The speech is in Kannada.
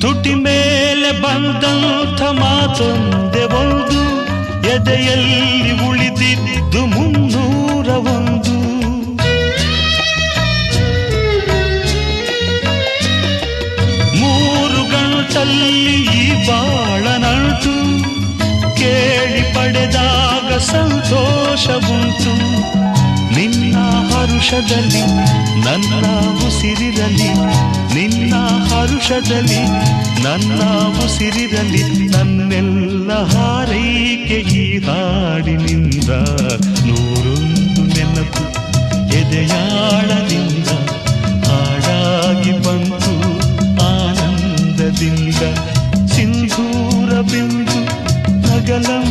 ತುಟಿ ಮೇಲೆ ಬಂದಂಥ ಮಾತೊಂದೆ ಒಂದು, ಎದೆಯಲ್ಲಿ ಉಳಿದಿದ್ದು 301. ಮೂರು ಗಂಟಲ್ಲಿ ಈ ಬಾಳನಂಟು, ಕೇಳಿ ಪಡೆದಾಗ ಸಂತೋಷವುಂಟು. ನಿನ್ನ ಹರುಷದಲ್ಲಿ ನನ್ನ ಉಸಿರಿರಲಿ, ನಿನ್ನ ಹರುಷದಲ್ಲಿ ನನ್ನ ಉಸಿರಿರಲಿ. ನನ್ನೆಲ್ಲ ಹಾರೈಕೆ ಈ ಹಾಡಿನಿಂದ, 101 ನೆನಪು ಎದೆಯಾಳದಿಂದ ಹಾಡಾಗಿ ಬಂತು ಆನಂದದಿಂದ. ಸಿಂಧೂರ ಬಿಂದು ನಗಲಂ